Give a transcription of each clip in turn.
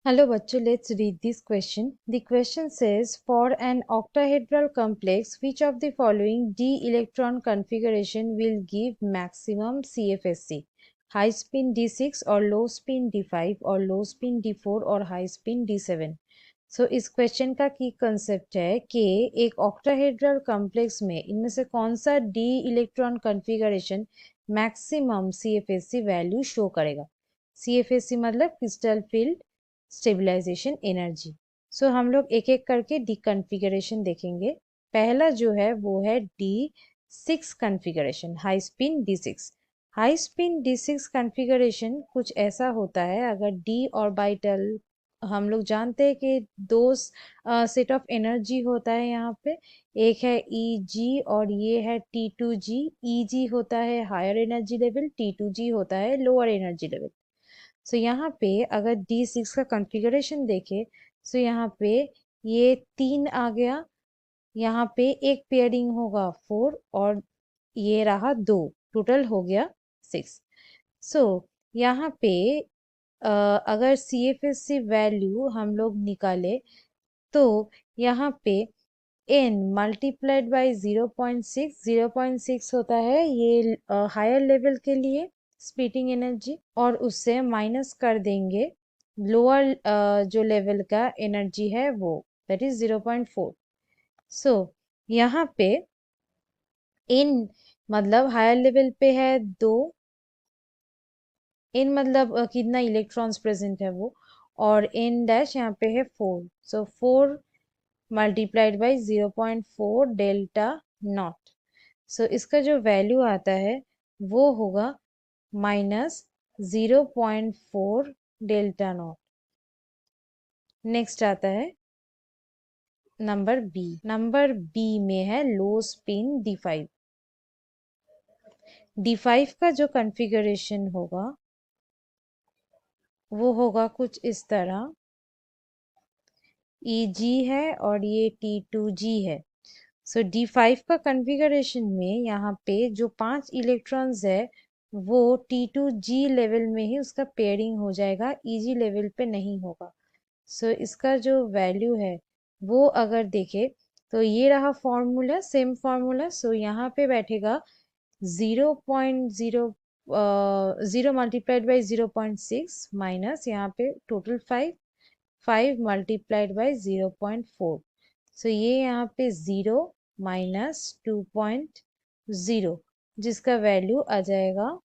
Hello bachcho, let's read this question. The question says, for an octahedral complex, which of the following d electron configuration will give maximum CFSC? High spin d6 or low spin d5 or low spin d4 और high spin d7. So इस question का की concept है कि एक octahedral complex में इनमें से कौन सा d electron configuration maximum CFSE value show करेगा। सीएफएससी मतलब crystal field stabilisation energy. So हम लोग एक एक करके डी कॉन्फ़िगरेशन देखेंगे। पहला जो है वो है D6 configuration, high spin D6। High spin D6 configuration कुछ ऐसा होता है, अगर डी ऑर्बिटल, हम लोग जानते हैं कि दो सेट ऑफ एनर्जी होता है यहाँ पे, एक है ई जी और ये है T2G। ई जी होता है हायर एनर्जी लेवल, T2G होता है लोअर एनर्जी लेवल। सो यहाँ पे अगर D6 का कॉन्फ़िगरेशन देखे, सो यहाँ पे ये 3 आ गया, यहाँ पे एक पेयरिंग होगा 4 और ये रहा 2, टोटल हो गया 6। सो यहाँ पे अगर CFSC वैल्यू हम लोग निकाले तो यहाँ पे n मल्टीप्लाइड बाई 0.6, 0.6 होता है ये हायर लेवल के लिए स्प्लिटिंग एनर्जी, और उससे माइनस कर देंगे लोअर जो लेवल का एनर्जी है वो, दैट इज 0.4। सो यहाँ पे n मतलब हायर लेवल पे है 2, n मतलब कितना इलेक्ट्रॉन्स प्रेजेंट है वो, और n डैश यहाँ पे है 4। सो 4 मल्टीप्लाइड बाई 0.4 डेल्टा नॉट। सो इसका जो वैल्यू आता है वो होगा माइनस 0.4 डेल्टा नॉट। नेक्स्ट आता है नंबर बी। नंबर बी में है लो स्पिन D5। D5 का जो कॉन्फ़िगरेशन होगा वो होगा कुछ इस तरह, EG है और ये T2G है। सो D5 का कॉन्फ़िगरेशन में यहाँ पे जो 5 इलेक्ट्रॉन्स है वो T2G लेवल में ही उसका पेयरिंग हो जाएगा, EG लेवल पे नहीं होगा। सो इसका जो वैल्यू है वो अगर देखे तो ये रहा फॉर्मूला, सेम फॉर्मूला। सो यहाँ पे बैठेगा 0.0 0 मल्टीप्लाइड बाई 0.6 माइनस यहाँ पे टोटल 5 मल्टीप्लाइड बाई 0.4। सो ये यहाँ पे 0 माइनस 2.0, जिसका वैल्यू आ जाएगा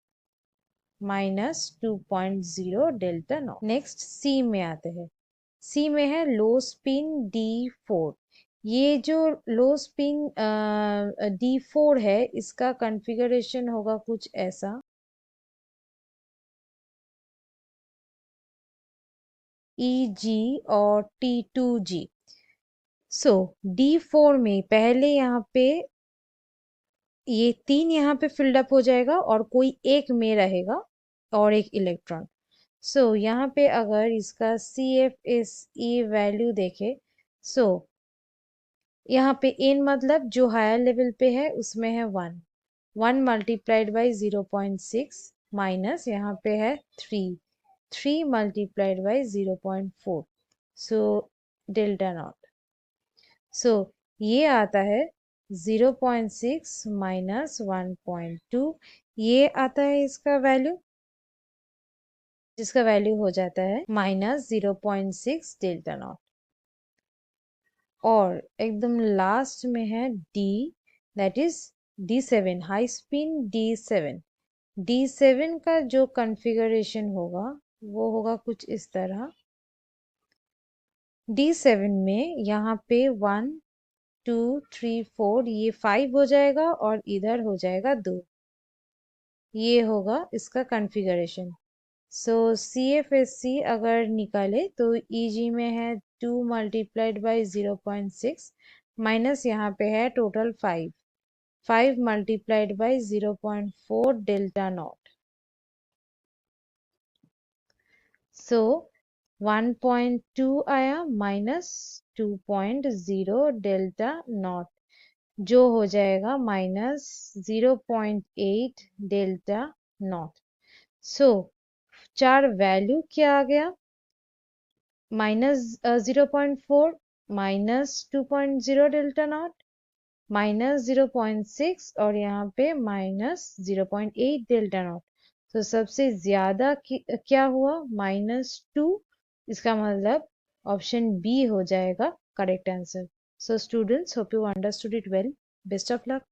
-2.0 डेल्टा नॉट। नेक्स्ट सी में आते हैं। सी में है लो स्पिन D4। ये जो लो स्पिन D4 है इसका कॉन्फ़िगरेशन होगा कुछ ऐसा, EG और T2G। सो D4 में पहले यहाँ पे ये 3 यहाँ पे फिल्ड अप हो जाएगा और कोई एक में रहेगा और एक इलेक्ट्रॉन। सो यहाँ पे अगर इसका CFSE वैल्यू देखे, सो यहाँ पे n मतलब जो हायर लेवल पे है उसमें है 1 मल्टीप्लाइड बाई 0.6 माइनस यहाँ पे है 3 multiplied by 0.4, so delta naught. So ये आता है 0.6 माइनस 1.2, ये आता है इसका वैल्यू, जिसका वैल्यू हो जाता है -0.6 डेल्टा नॉट। और एकदम लास्ट में है D, that is D7, high spin D7। D7 का जो कॉन्फ़िगरेशन होगा वो होगा कुछ इस तरह। D7 में यहाँ पे 1 2 3 4 ये 5 हो जाएगा और इधर हो जाएगा 2, ये होगा इसका कॉन्फ़िगरेशन। सो CFSC अगर निकाले तो EG में है 2 मल्टीप्लाइड बाई 0.6 माइनस यहाँ पे है total 5 multiplied by 0.4 delta naught. So 1.2 आया माइनस 2.0 डेल्टा नॉट, जो हो जाएगा -0.8 डेल्टा नॉट। सो चार वैल्यू क्या आ गया, -0.4, -2.0 डेल्टा नॉट, -0.6 और यहाँ पे -0.8 डेल्टा नॉट। तो सबसे ज्यादा क्या हुआ? -2। इसका मतलब ऑप्शन बी हो जाएगा correct answer. So students, hope you understood it well. Best of luck.